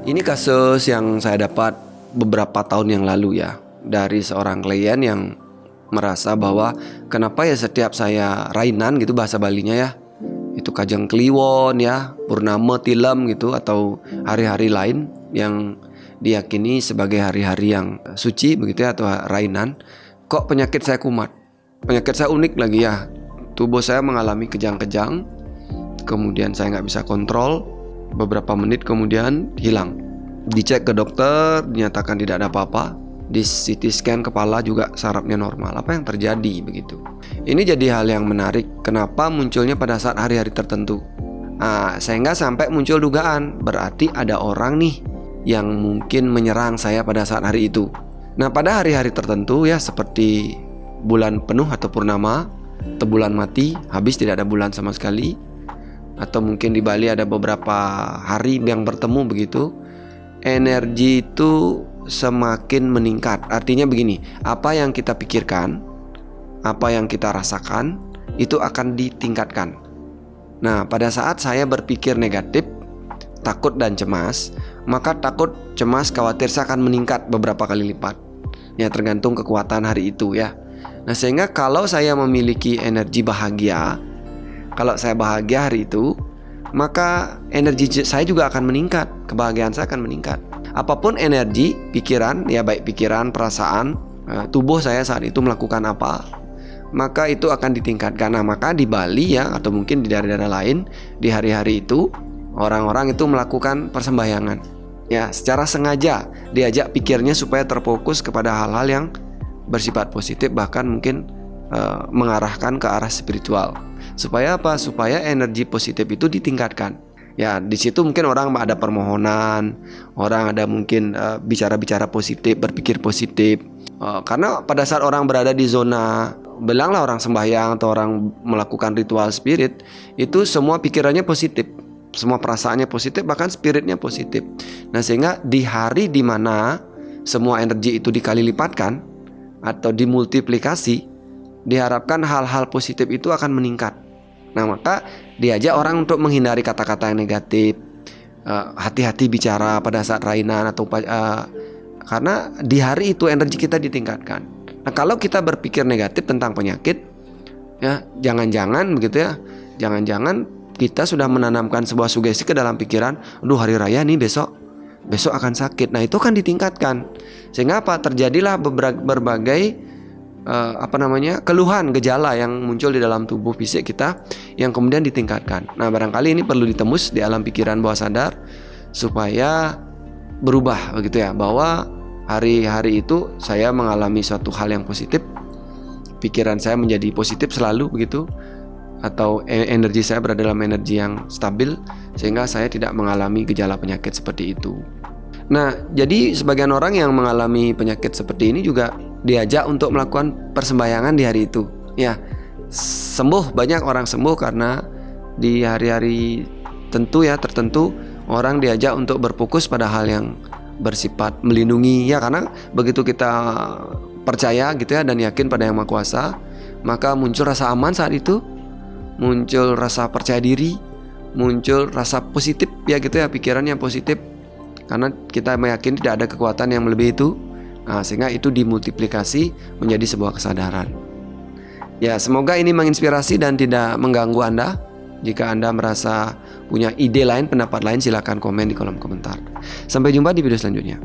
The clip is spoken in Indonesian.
Ini kasus yang saya dapat beberapa tahun yang lalu ya, dari seorang klien yang merasa bahwa kenapa ya setiap saya rainan gitu bahasa Balinya ya, itu Kajang Kliwon ya, Purnama Tilem gitu, atau hari-hari lain yang diyakini sebagai hari-hari yang suci begitu ya, atau rainan, kok penyakit saya kumat. Penyakit saya unik lagi ya, tubuh saya mengalami kejang-kejang, kemudian saya nggak bisa kontrol, beberapa menit kemudian hilang. Dicek ke dokter, dinyatakan tidak ada apa-apa. Di CT scan kepala juga sarafnya normal. Apa yang terjadi begitu? Ini jadi hal yang menarik. Kenapa munculnya pada saat hari-hari tertentu? Sehingga sampai muncul dugaan, berarti ada orang nih yang mungkin menyerang saya pada saat hari itu. Nah, pada hari-hari tertentu ya, seperti bulan penuh atau purnama, atau bulan mati, habis tidak ada bulan sama sekali, atau mungkin di Bali ada beberapa hari yang bertemu begitu, energi itu semakin meningkat. Artinya begini, apa yang kita pikirkan, apa yang kita rasakan, itu akan ditingkatkan. Nah, pada saat saya berpikir negatif, takut dan cemas, maka takut, cemas, khawatir saya akan meningkat beberapa kali lipat. Ya, tergantung kekuatan hari itu ya. Nah, sehingga kalau saya memiliki energi bahagia, kalau saya bahagia hari itu, maka energi saya juga akan meningkat, kebahagiaan saya akan meningkat. Apapun energi, pikiran, ya baik pikiran, perasaan, tubuh saya saat itu melakukan apa, maka itu akan ditingkatkan. Nah, maka di Bali ya, atau mungkin di daerah-daerah lain, di hari-hari itu, orang-orang itu melakukan persembahyangan. Ya, secara sengaja diajak pikirnya supaya terfokus kepada hal-hal yang bersifat positif, bahkan mungkin mengarahkan ke arah spiritual. Supaya apa? Supaya energi positif itu ditingkatkan. Ya, di situ mungkin orang ada permohonan, orang ada mungkin bicara-bicara positif, berpikir positif. Karena pada saat orang berada di zona, bilanglah orang sembahyang atau orang melakukan ritual spirit, itu semua pikirannya positif, semua perasaannya positif, bahkan spiritnya positif. Nah, sehingga di hari di mana semua energi itu dikali lipatkan atau dimultiplikasi, diharapkan hal-hal positif itu akan meningkat. Nah, maka diajak orang untuk menghindari kata-kata yang negatif, hati-hati bicara pada saat rainan atau karena di hari itu energi kita ditingkatkan. Nah, kalau kita berpikir negatif tentang penyakit, ya jangan-jangan begitu ya, jangan-jangan kita sudah menanamkan sebuah sugesti ke dalam pikiran, aduh hari raya nih besok akan sakit. Nah, itu kan ditingkatkan, sehingga apa? Terjadilah berbagai keluhan, gejala yang muncul di dalam tubuh fisik kita yang kemudian ditingkatkan. Nah, barangkali ini perlu ditembus di alam pikiran bawah sadar supaya berubah begitu ya, bahwa hari-hari itu saya mengalami suatu hal yang positif, pikiran saya menjadi positif selalu begitu, atau energi saya berada dalam energi yang stabil sehingga saya tidak mengalami gejala penyakit seperti itu. Nah, jadi sebagian orang yang mengalami penyakit seperti ini juga diajak untuk melakukan persembahyangan di hari itu. Ya, sembuh, banyak orang sembuh karena di hari-hari tertentu orang diajak untuk berfokus pada hal yang bersifat melindungi ya, karena begitu kita percaya gitu ya dan yakin pada Yang Maha Kuasa, maka muncul rasa aman saat itu, muncul rasa percaya diri, muncul rasa positif ya gitu ya, pikiran yang positif. Karena kita meyakini tidak ada kekuatan yang melebihi itu. Nah, sehingga itu dimultiplikasi menjadi sebuah kesadaran. Ya, semoga ini menginspirasi dan tidak mengganggu Anda. Jika Anda merasa punya ide lain, pendapat lain, silakan komen di kolom komentar. Sampai jumpa di video selanjutnya.